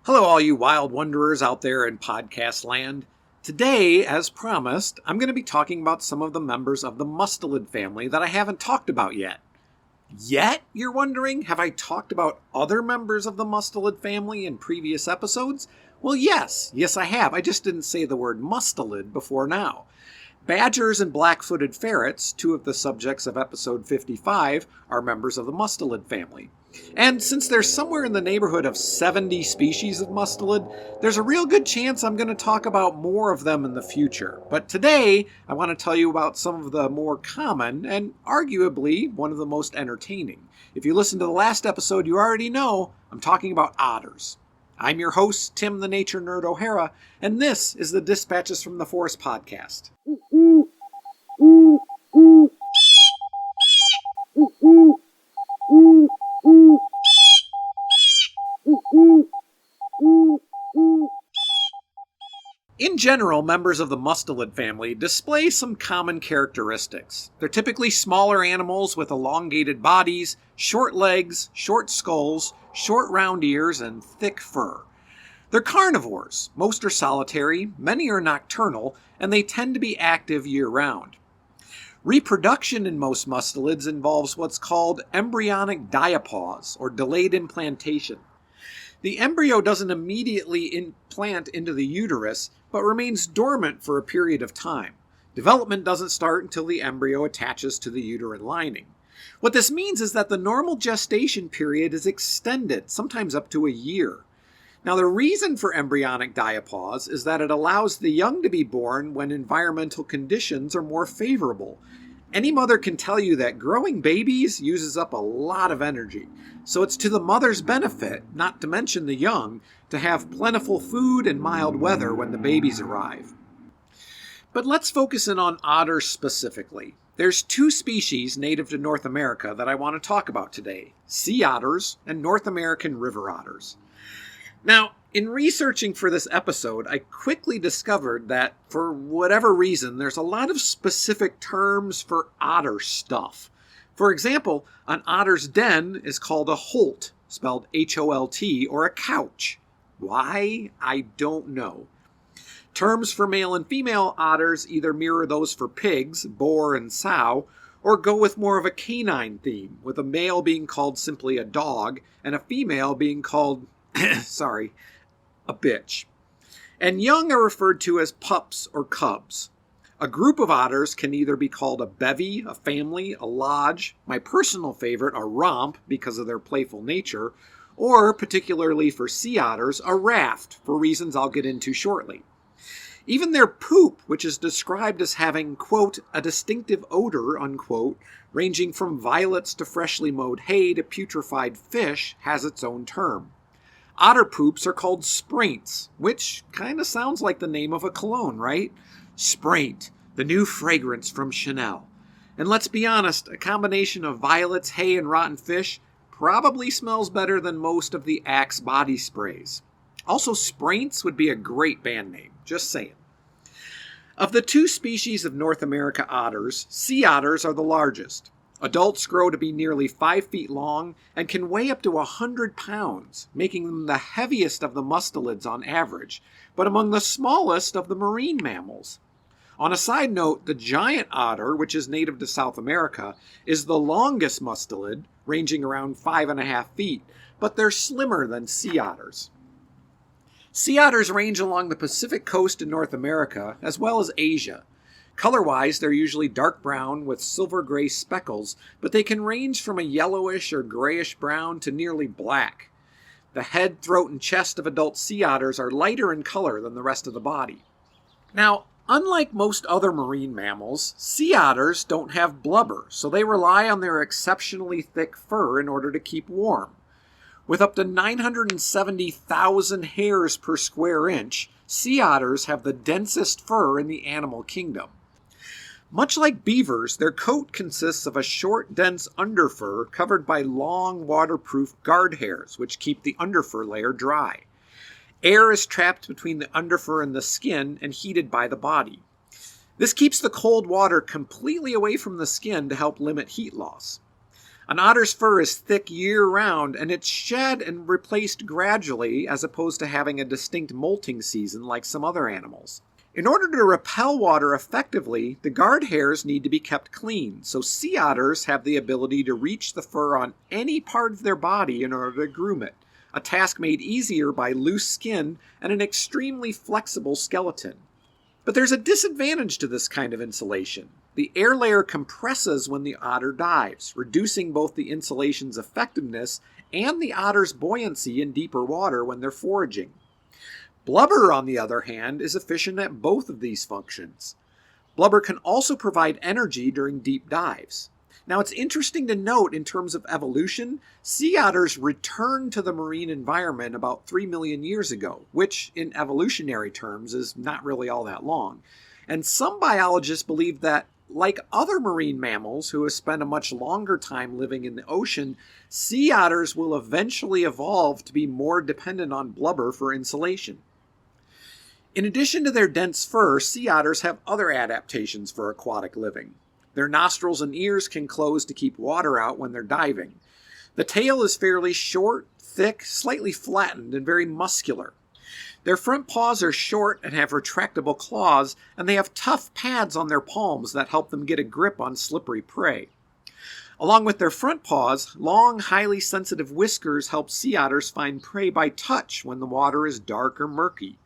Hello, all you wild wanderers out there in podcast land. Today, as promised, I'm going to be talking about some of the members of the Mustelid family that I haven't talked about yet. Yet, you're wondering, have I talked about other members of the Mustelid family in previous episodes? Well, yes, I have. I just didn't say the word Mustelid before now. Badgers and black-footed ferrets, two of the subjects of episode 55, are members of the Mustelid family. And since there's somewhere in the neighborhood of 70 species of Mustelid, there's a real good chance I'm going to talk about more of them in the future. But today, I want to tell you about some of the more common and arguably one of the most entertaining. If you listened to the last episode, you already know I'm talking about otters. I'm your host, Tim the Nature Nerd O'Hara, and this is the Dispatches from the Forest podcast. In general, members of the Mustelid family display some common characteristics. They're typically smaller animals with elongated bodies, short legs, short skulls, short round ears, and thick fur. They're carnivores. Most are solitary, many are nocturnal, and they tend to be active year-round. Reproduction in most mustelids involves what's called embryonic diapause, or delayed implantation. The embryo doesn't immediately implant into the uterus, but remains dormant for a period of time. Development doesn't start until the embryo attaches to the uterine lining. What this means is that the normal gestation period is extended, sometimes up to a year. Now, the reason for embryonic diapause is that it allows the young to be born when environmental conditions are more favorable. Any mother can tell you that growing babies uses up a lot of energy, so it's to the mother's benefit, not to mention the young, to have plentiful food and mild weather when the babies arrive. But let's focus in on otters specifically. There's two species native to North America that I want to talk about today: sea otters and North American river otters. Now, in researching for this episode, I quickly discovered that, for whatever reason, there's a lot of specific terms for otter stuff. For example, an otter's den is called a holt, spelled H-O-L-T, or a couch. Why? I don't know. Terms for male and female otters either mirror those for pigs, boar, and sow, or go with more of a canine theme, with a male being called simply a dog, and a female being called a bitch. And young are referred to as pups or cubs. A group of otters can either be called a bevy, a family, a lodge, my personal favorite, a romp, because of their playful nature, or, particularly for sea otters, a raft, for reasons I'll get into shortly. Even their poop, which is described as having, quote, a distinctive odor, unquote, ranging from violets to freshly mowed hay to putrefied fish, has its own term. Otter poops are called spraints, which kind of sounds like the name of a cologne, right? Spraint, the new fragrance from Chanel. And let's be honest, a combination of violets, hay, and rotten fish probably smells better than most of the Axe body sprays. Also, Spraints would be a great band name, just saying. Of the two species of North America otters, sea otters are the largest. Adults grow to be nearly 5 feet long and can weigh up to 100 pounds, making them the heaviest of the mustelids on average, but among the smallest of the marine mammals. On a side note, the giant otter, which is native to South America, is the longest mustelid, ranging around 5.5 feet, but they're slimmer than sea otters. Sea otters range along the Pacific coast in North America, as well as Asia. Color-wise, they're usually dark brown with silver-gray speckles, but they can range from a yellowish or grayish-brown to nearly black. The head, throat, and chest of adult sea otters are lighter in color than the rest of the body. Now, unlike most other marine mammals, sea otters don't have blubber, so they rely on their exceptionally thick fur in order to keep warm. With up to 970,000 hairs per square inch, sea otters have the densest fur in the animal kingdom. Much like beavers, their coat consists of a short, dense underfur covered by long, waterproof guard hairs, which keep the underfur layer dry. Air is trapped between the underfur and the skin and heated by the body. This keeps the cold water completely away from the skin to help limit heat loss. An otter's fur is thick year-round, and it's shed and replaced gradually as opposed to having a distinct molting season like some other animals. In order to repel water effectively, the guard hairs need to be kept clean, so sea otters have the ability to reach the fur on any part of their body in order to groom it, a task made easier by loose skin and an extremely flexible skeleton. But there's a disadvantage to this kind of insulation. The air layer compresses when the otter dives, reducing both the insulation's effectiveness and the otter's buoyancy in deeper water when they're foraging. Blubber, on the other hand, is efficient at both of these functions. Blubber can also provide energy during deep dives. Now, it's interesting to note in terms of evolution, sea otters returned to the marine environment about 3 million years ago, which in evolutionary terms is not really all that long. And some biologists believe that, like other marine mammals who have spent a much longer time living in the ocean, sea otters will eventually evolve to be more dependent on blubber for insulation. In addition to their dense fur, sea otters have other adaptations for aquatic living. Their nostrils and ears can close to keep water out when they're diving. The tail is fairly short, thick, slightly flattened, and very muscular. Their front paws are short and have retractable claws, and they have tough pads on their palms that help them get a grip on slippery prey. Along with their front paws, long, highly sensitive whiskers help sea otters find prey by touch when the water is dark or murky.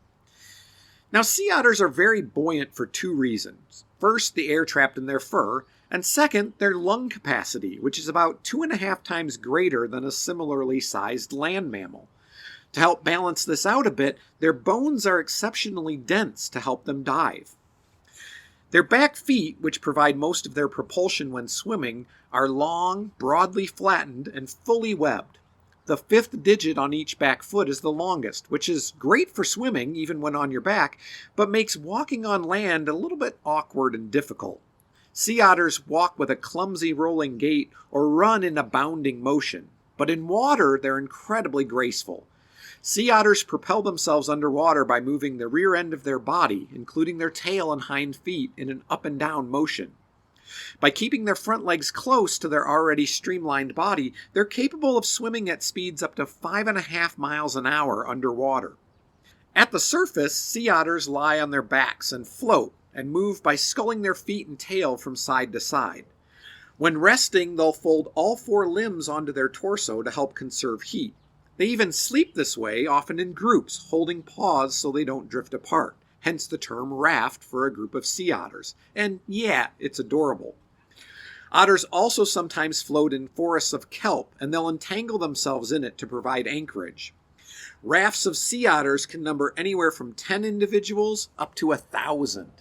Now, sea otters are very buoyant for two reasons. First, the air trapped in their fur, and second, their lung capacity, which is about 2.5 times greater than a similarly sized land mammal. To help balance this out a bit, their bones are exceptionally dense to help them dive. Their back feet, which provide most of their propulsion when swimming, are long, broadly flattened, and fully webbed. The 5th digit on each back foot is the longest, which is great for swimming even when on your back, but makes walking on land a little bit awkward and difficult. Sea otters walk with a clumsy rolling gait or run in a bounding motion, but in water they're incredibly graceful. Sea otters propel themselves underwater by moving the rear end of their body, including their tail and hind feet, in an up and down motion. By keeping their front legs close to their already streamlined body, they're capable of swimming at speeds up to 5.5 miles an hour underwater. At the surface, sea otters lie on their backs and float, and move by sculling their feet and tail from side to side. When resting, they'll fold all 4 limbs onto their torso to help conserve heat. They even sleep this way, often in groups, holding paws so they don't drift apart. Hence the term raft for a group of sea otters. And yeah, it's adorable. Otters also sometimes float in forests of kelp, and they'll entangle themselves in it to provide anchorage. Rafts of sea otters can number anywhere from 10 individuals up to 1,000.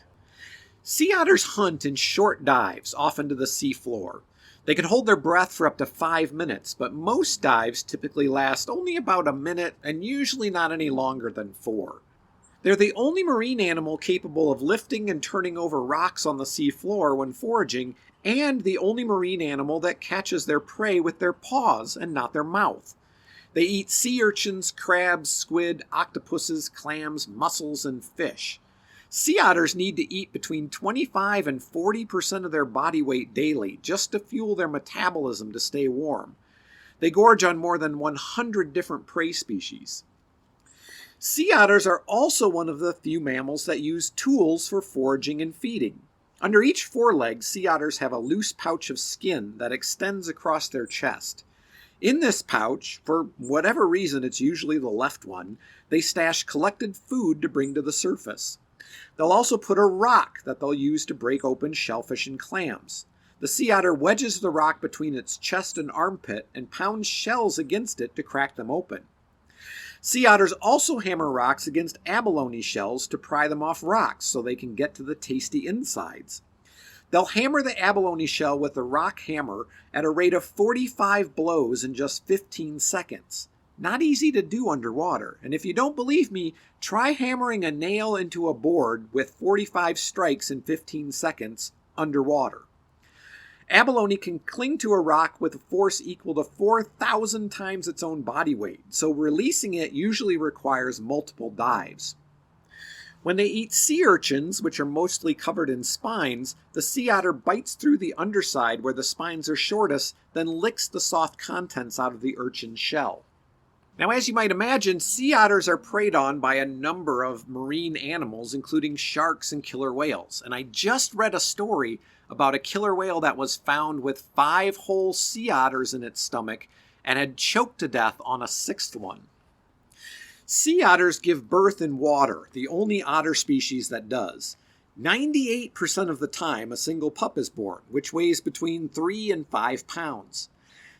Sea otters hunt in short dives, often to the sea floor. They can hold their breath for up to 5 minutes, but most dives typically last only about a minute and usually not any longer than 4. They're the only marine animal capable of lifting and turning over rocks on the sea floor when foraging, and the only marine animal that catches their prey with their paws and not their mouth. They eat sea urchins, crabs, squid, octopuses, clams, mussels, and fish. Sea otters need to eat between 25 and 40% of their body weight daily just to fuel their metabolism to stay warm. They gorge on more than 100 different prey species. Sea otters are also one of the few mammals that use tools for foraging and feeding. Under each foreleg, sea otters have a loose pouch of skin that extends across their chest. In this pouch, for whatever reason it's usually the left one, they stash collected food to bring to the surface. They'll also put a rock that they'll use to break open shellfish and clams. The sea otter wedges the rock between its chest and armpit and pounds shells against it to crack them open. Sea otters also hammer rocks against abalone shells to pry them off rocks so they can get to the tasty insides. They'll hammer the abalone shell with a rock hammer at a rate of 45 blows in just 15 seconds. Not easy to do underwater, and if you don't believe me, try hammering a nail into a board with 45 strikes in 15 seconds underwater. Abalone can cling to a rock with a force equal to 4,000 times its own body weight, so releasing it usually requires multiple dives. When they eat sea urchins, which are mostly covered in spines, the sea otter bites through the underside where the spines are shortest, then licks the soft contents out of the urchin shell. Now, as you might imagine, sea otters are preyed on by a number of marine animals, including sharks and killer whales. And I just read a story about a killer whale that was found with 5 whole sea otters in its stomach and had choked to death on a 6th one. Sea otters give birth in water, the only otter species that does. 98% of the time, a single pup is born, which weighs between 3 and 5 pounds.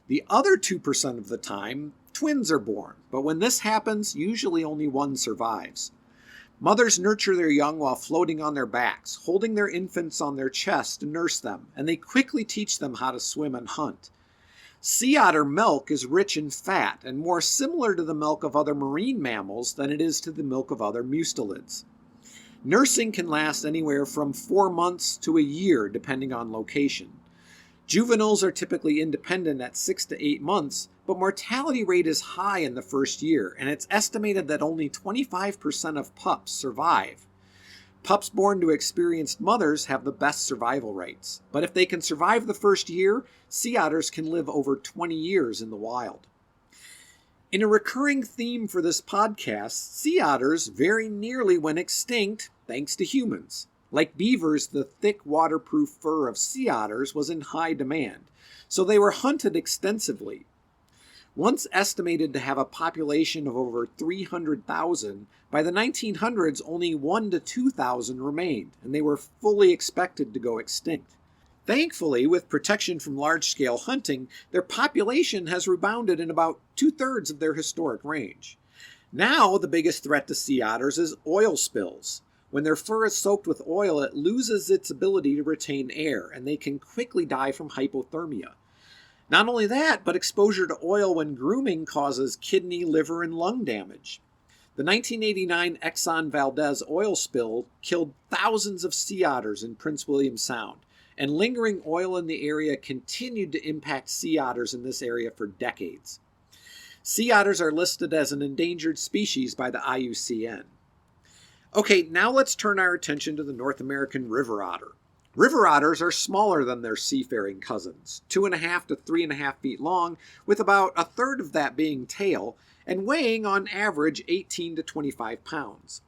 The other 2% of the time, twins are born, but when this happens, usually only one survives. Mothers nurture their young while floating on their backs, holding their infants on their chests to nurse them, and they quickly teach them how to swim and hunt. Sea otter milk is rich in fat and more similar to the milk of other marine mammals than it is to the milk of other mustelids. Nursing can last anywhere from 4 months to a year depending on location. Juveniles are typically independent at 6 to 8 months, but mortality rate is high in the first year, and it's estimated that only 25% of pups survive. Pups born to experienced mothers have the best survival rates, but if they can survive the first year, sea otters can live over 20 years in the wild. In a recurring theme for this podcast, sea otters very nearly went extinct thanks to humans. Like beavers, the thick waterproof fur of sea otters was in high demand, so they were hunted extensively. Once estimated to have a population of over 300,000, by the 1900s only 1 to 2,000 remained, and they were fully expected to go extinct. Thankfully, with protection from large-scale hunting, their population has rebounded in about 2/3 of their historic range. Now, the biggest threat to sea otters is oil spills. When their fur is soaked with oil, it loses its ability to retain air, and they can quickly die from hypothermia. Not only that, but exposure to oil when grooming causes kidney, liver, and lung damage. The 1989 Exxon Valdez oil spill killed thousands of sea otters in Prince William Sound, and lingering oil in the area continued to impact sea otters in this area for decades. Sea otters are listed as an endangered species by the IUCN. Okay, now let's turn our attention to the North American river otter. River otters are smaller than their seafaring cousins, 2.5 to 3.5 feet long, with about 1/3 of that being tail, and weighing on average 18 to 25 pounds.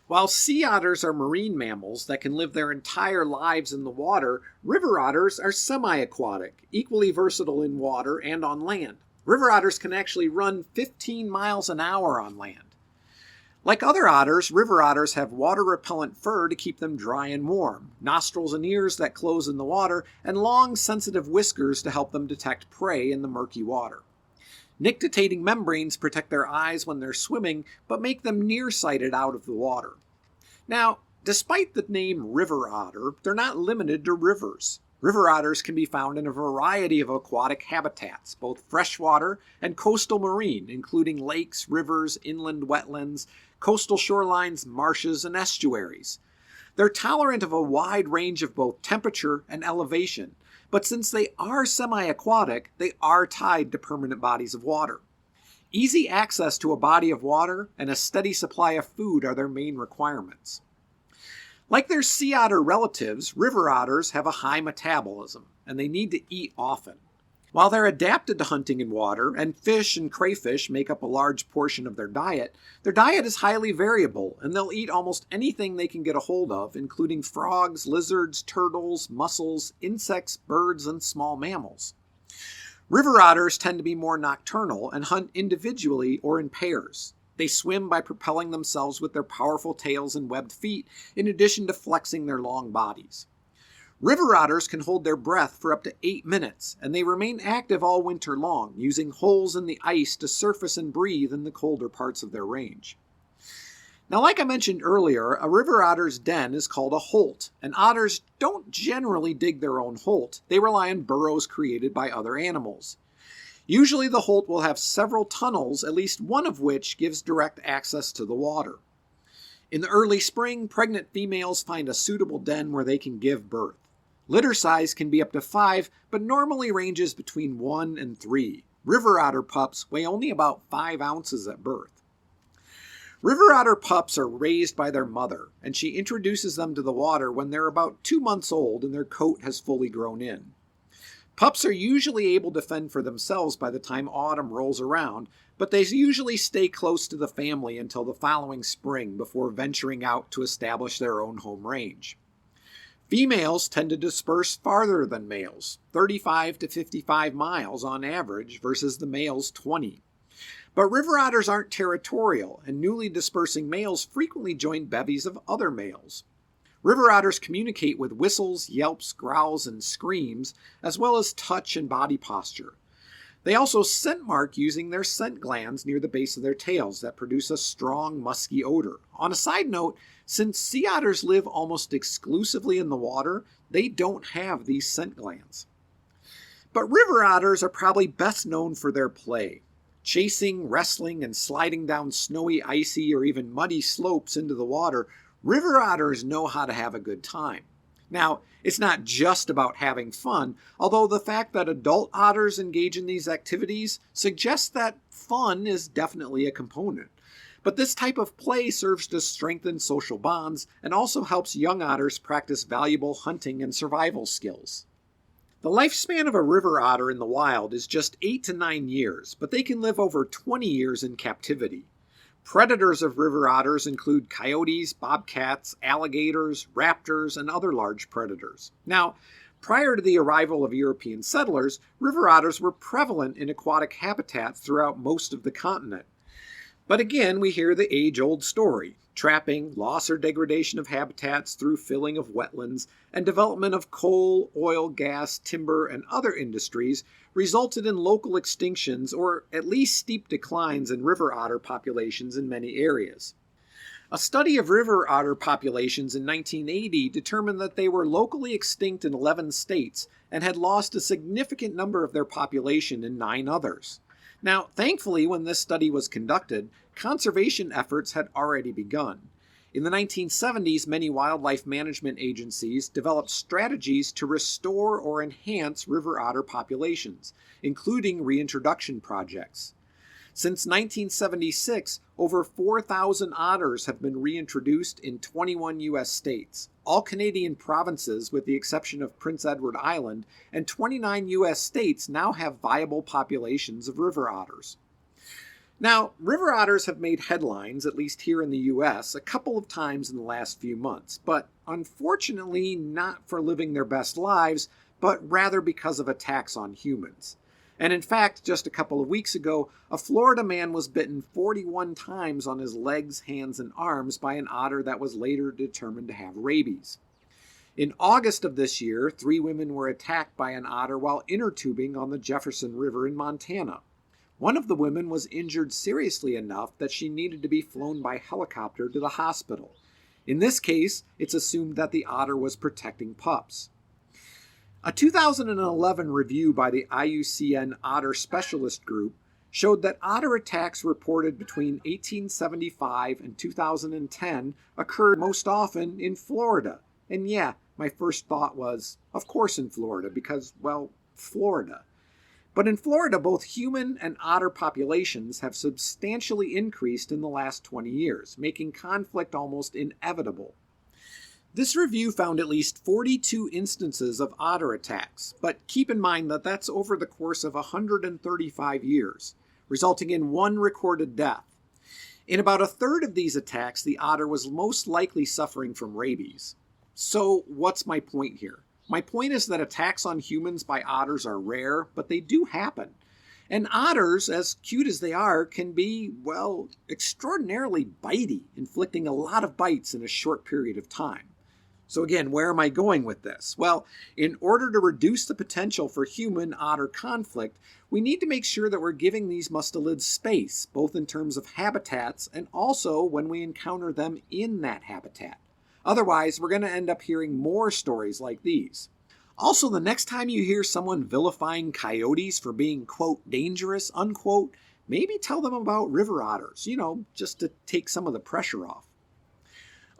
While sea otters are marine mammals that can live their entire lives in the water, river otters are semi-aquatic, equally versatile in water and on land. River otters can actually run 15 miles an hour on land. Like other otters, river otters have water-repellent fur to keep them dry and warm, nostrils and ears that close in the water, and long, sensitive whiskers to help them detect prey in the murky water. Nictitating membranes protect their eyes when they're swimming, but make them nearsighted out of the water. Now, despite the name river otter, they're not limited to rivers. River otters can be found in a variety of aquatic habitats, both freshwater and coastal marine, including lakes, rivers, inland wetlands, coastal shorelines, marshes, and estuaries. They're tolerant of a wide range of both temperature and elevation, but since they are semi-aquatic, they are tied to permanent bodies of water. Easy access to a body of water and a steady supply of food are their main requirements. Like their sea otter relatives, river otters have a high metabolism, and they need to eat often. While they're adapted to hunting in water, and fish and crayfish make up a large portion of their diet is highly variable, and they'll eat almost anything they can get a hold of, including frogs, lizards, turtles, mussels, insects, birds, and small mammals. River otters tend to be more nocturnal and hunt individually or in pairs. They swim by propelling themselves with their powerful tails and webbed feet, in addition to flexing their long bodies. River otters can hold their breath for up to 8 minutes, and they remain active all winter long, using holes in the ice to surface and breathe in the colder parts of their range. Now, like I mentioned earlier, a river otter's den is called a holt, and otters don't generally dig their own holt. They rely on burrows created by other animals. Usually the holt will have several tunnels, at least one of which gives direct access to the water. In the early spring, pregnant females find a suitable den where they can give birth. Litter size can be up to 5, but normally ranges between 1 and 3. River otter pups weigh only about 5 ounces at birth. River otter pups are raised by their mother, and she introduces them to the water when they're about 2 months old and their coat has fully grown in. Pups are usually able to fend for themselves by the time autumn rolls around, but they usually stay close to the family until the following spring before venturing out to establish their own home range. Females tend to disperse farther than males, 35 to 55 miles on average versus the males' 20. But river otters aren't territorial, and newly dispersing males frequently join bevies of other males. River otters communicate with whistles, yelps, growls, and screams, as well as touch and body posture. They also scent mark using their scent glands near the base of their tails that produce a strong, musky odor. On a side note, since sea otters live almost exclusively in the water, they don't have these scent glands. But river otters are probably best known for their play. Chasing, wrestling, and sliding down snowy, icy, or even muddy slopes into the water, river otters know how to have a good time. Now, it's not just about having fun, although the fact that adult otters engage in these activities suggests that fun is definitely a component. But this type of play serves to strengthen social bonds and also helps young otters practice valuable hunting and survival skills. The lifespan of a river otter in the wild is just 8 to 9 years, but they can live over 20 years in captivity. Predators of river otters include coyotes, bobcats, alligators, raptors, and other large predators. Now, prior to the arrival of European settlers, river otters were prevalent in aquatic habitats throughout most of the continent. But again, we hear the age-old story. Trapping, loss or degradation of habitats through filling of wetlands, and development of coal, oil, gas, timber, and other industries resulted in local extinctions or at least steep declines in river otter populations in many areas. A study of river otter populations in 1980 determined that they were locally extinct in 11 states and had lost a significant number of their population in 9 others. Now, thankfully, when this study was conducted, conservation efforts had already begun. In the 1970s, many wildlife management agencies developed strategies to restore or enhance river otter populations, including reintroduction projects. Since 1976, over 4,000 otters have been reintroduced in 21 U.S. states. All Canadian provinces, with the exception of Prince Edward Island, and 29 U.S. states now have viable populations of river otters. Now, river otters have made headlines, at least here in the U.S., a couple of times in the last few months, but unfortunately not for living their best lives, but rather because of attacks on humans. And in fact, just a couple of weeks ago, a Florida man was bitten 41 times on his legs, hands, and arms by an otter that was later determined to have rabies. In August of this year, 3 women were attacked by an otter while inner tubing on the Jefferson River in Montana. One of the women was injured seriously enough that she needed to be flown by helicopter to the hospital. In this case, it's assumed that the otter was protecting pups. A 2011 review by the IUCN Otter Specialist Group showed that otter attacks reported between 1875 and 2010 occurred most often in Florida. And yeah, my first thought was, of course in Florida, because, well, Florida. But in Florida, both human and otter populations have substantially increased in the last 20 years, making conflict almost inevitable. This review found at least 42 instances of otter attacks, but keep in mind that that's over the course of 135 years, resulting in 1 recorded death. In about a third of these attacks, the otter was most likely suffering from rabies. So what's my point here? My point is that attacks on humans by otters are rare, but they do happen. And otters, as cute as they are, can be, well, extraordinarily bitey, inflicting a lot of bites in a short period of time. So again, where am I going with this? Well, in order to reduce the potential for human-otter conflict, we need to make sure that we're giving these mustelids space, both in terms of habitats and also when we encounter them in that habitat. Otherwise, we're going to end up hearing more stories like these. Also, the next time you hear someone vilifying coyotes for being, quote, dangerous, unquote, maybe tell them about river otters, just to take some of the pressure off.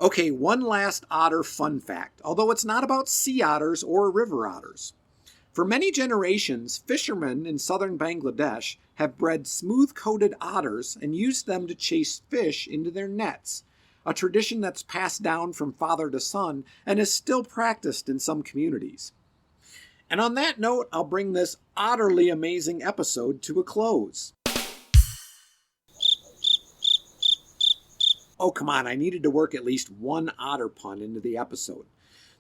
Okay, one last otter fun fact, although it's not about sea otters or river otters. For many generations, fishermen in southern Bangladesh have bred smooth-coated otters and used them to chase fish into their nets, a tradition that's passed down from father to son and is still practiced in some communities. And on that note, I'll bring this utterly amazing episode to a close. Oh, come on, I needed to work at least one otter pun into the episode.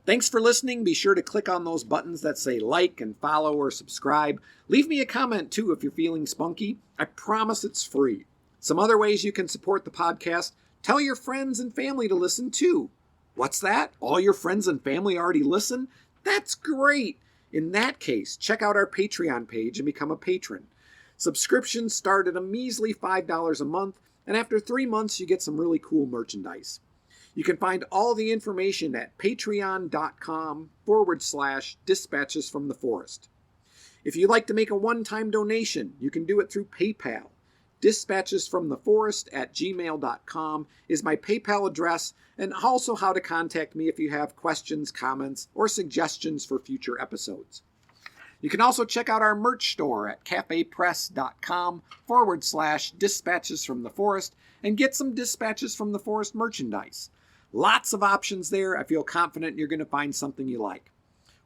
Thanks for listening. Be sure to click on those buttons that say like and follow or subscribe. Leave me a comment too if you're feeling spunky. I promise it's free. Some other ways you can support the podcast: tell your friends and family to listen too. What's that? All your friends and family already listen? That's great. In that case, check out our Patreon page and become a patron. Subscriptions start at a measly $5 a month, and after 3 months you get some really cool merchandise. You can find all the information at patreon.com/dispatches from the forest. If you'd like to make a one-time donation, you can do it through PayPal. dispatchesfromtheforest@gmail.com is my PayPal address, and also how to contact me if you have questions, comments, or suggestions for future episodes. You can also check out our merch store at cafepress.com/dispatches from the forest and get some Dispatches from the Forest merchandise. Lots of options there. I feel confident you're going to find something you like.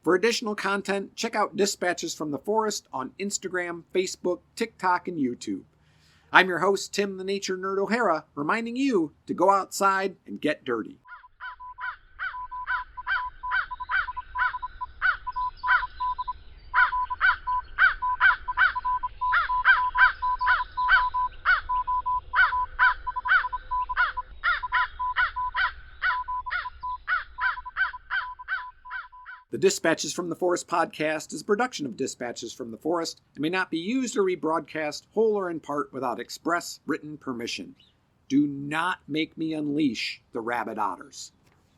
For additional content, check out Dispatches from the Forest on Instagram, Facebook, TikTok, and YouTube. I'm your host, Tim the Nature Nerd O'Hara, reminding you to go outside and get dirty. The Dispatches from the Forest podcast is a production of Dispatches from the Forest and may not be used or rebroadcast whole or in part without express written permission. Do not make me unleash the rabid otters.